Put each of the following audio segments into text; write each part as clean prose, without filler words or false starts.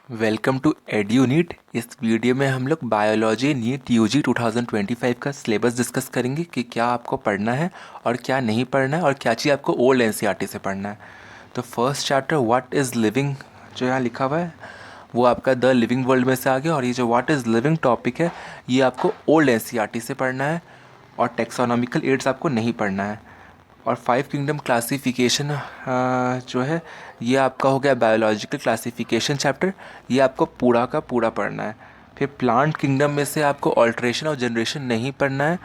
Welcome to एड्यूनीट। इस video में हम लोग बायोलॉजी नीट यूजी 2025 का सिलेबस डिस्कस करेंगे कि क्या आपको पढ़ना है और क्या नहीं पढ़ना है और क्या चीज़ आपको ओल्ड एनसीईआरटी से पढ़ना है। तो first chapter what is living जो यहाँ लिखा हुआ है वो आपका द लिविंग वर्ल्ड में से आ गया, और ये जो व्हाट इज़ लिविंग टॉपिक है ये आपको ओल्ड एनसीईआरटी से पढ़ना है, और टेक्सोनॉमिकल एड्स आपको नहीं पढ़ना है। और फाइव किंगडम क्लासिफिकेशन जो है ये आपका हो गया बायोलॉजिकल क्लासिफिकेशन चैप्टर, ये आपको पूरा का पूरा पढ़ना है। फिर प्लांट किंगडम में से आपको ऑल्ट्रेशन और जनरेशन नहीं पढ़ना है।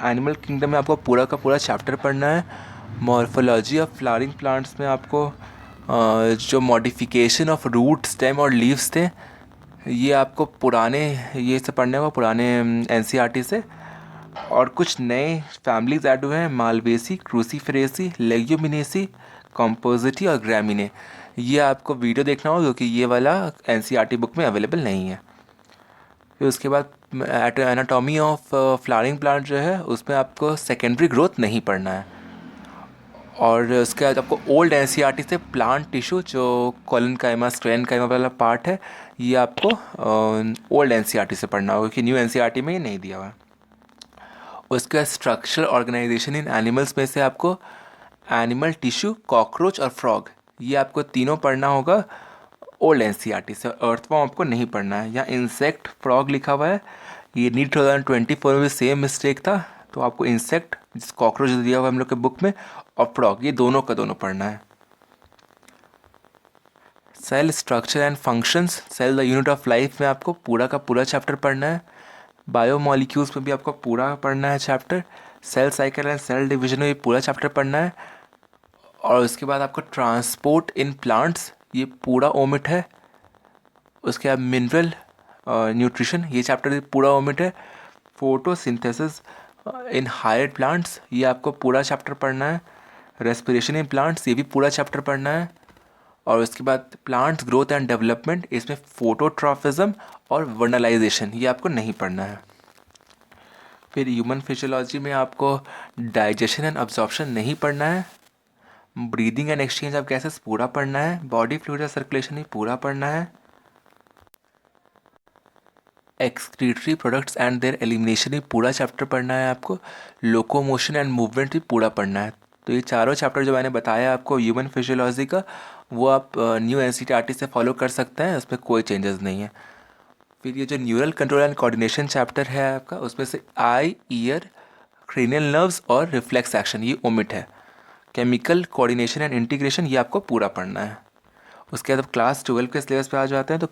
एनिमल किंगडम में आपको पूरा का पूरा चैप्टर पढ़ना है। मॉर्फोलॉजी ऑफ फ्लावरिंग प्लांट्स में आपको जो मॉडिफिकेशन ऑफ रूट स्टेम और लीव्स थे ये आपको पुराने ये से पढ़ने होगा, पुराने एनसीईआरटी से। और कुछ नए फैमिलीज ऐड हुए हैं, मालवेसी, क्रूसीफेरेसी, लेग्यूमिनेसी, कॉम्पोजिटी और ग्रामिने। ये आपको वीडियो देखना होगा क्योंकि ये वाला एनसीईआरटी बुक में अवेलेबल नहीं है। फिर उसके बाद एनाटॉमी ऑफ फ्लावरिंग प्लांट जो है उसमें आपको सेकेंडरी ग्रोथ नहीं पढ़ना है। और उसके बाद आपको ओल्ड एनसीईआरटी से प्लांट टिश्यू जो कॉलन काइमा स्ट्रेन काइमा वाला पार्ट है ये आपको ओल्ड एनसीईआरटी से पढ़ना होगा क्योंकि न्यू एनसीईआरटी में ये नहीं दिया हुआ है। उसका स्ट्रक्चरल ऑर्गेनाइजेशन इन एनिमल्स में से आपको एनिमल टिश्यू, कॉकरोच और फ्रॉग ये आपको तीनों पढ़ना होगा ओल्ड एनसीईआरटी से। अर्थवॉर्म आपको नहीं पढ़ना है। यहाँ इंसेक्ट फ्रॉग लिखा हुआ है, ये नीट 2024 में भी सेम मिस्टेक था, तो आपको इंसेक्ट जिस कॉकरोच दिया हुआ है हम लोग के बुक में और फ्रॉग ये दोनों का दोनों पढ़ना है। Cell structure and functions, cell the unit of life में आपको पूरा का पूरा चैप्टर पढ़ना है। बायोमॉलिक्यूल्स में भी आपको पूरा पढ़ना है chapter. Cell cycle and cell division में भी पूरा चैप्टर पढ़ना है। और उसके बाद आपको ट्रांसपोर्ट इन प्लांट्स ये पूरा ओमिट है। उसके बाद मिनरल न्यूट्रिशन ये चैप्टर पूरा ओमिट है। फोटोसिंथेसिस इन हायर प्लांट्स ये आपको पूरा चैप्टर पढ़ना है। रेस्पिरेशन इन प्लांट्स ये भी पूरा चैप्टर पढ़ना है। और उसके बाद प्लांट्स ग्रोथ एंड डेवलपमेंट इसमें फोटोट्रॉफिज्म और वर्नलाइजेशन ये आपको नहीं पढ़ना है। फिर ह्यूमन फिजियोलॉजी में आपको डाइजेशन एंड अब्जॉर्प्शन नहीं पढ़ना है। Breathing and exchange of gases पूरा पढ़ना है। बॉडी फ्लूइड और सर्कुलेशन भी पूरा पढ़ना है। Excretory products and there elimination भी पूरा चैप्टर पढ़ना है आपको। लोकोमोशन एंड मूवमेंट भी पूरा पढ़ना है। तो ये चारों चैप्टर जो मैंने बताया आपको ह्यूमन फिजियोलॉजी का वो आप न्यू एनसीईआरटी से फॉलो कर सकते हैं, उसमें कोई चेंजेस नहीं है। फिर ये जो neural control and coordination chapter है आपका उसमें से आई, ईयर, क्रेनियल नर्व्स और रिफ्लेक्स एक्शन ये ओमिट है। केमिकल कोऑर्डिनेशन एंड इंटीग्रेशन ये आपको पूरा पढ़ना है। उसके बाद अब क्लास 12 के सिलेबस पे आ जाते हैं। तो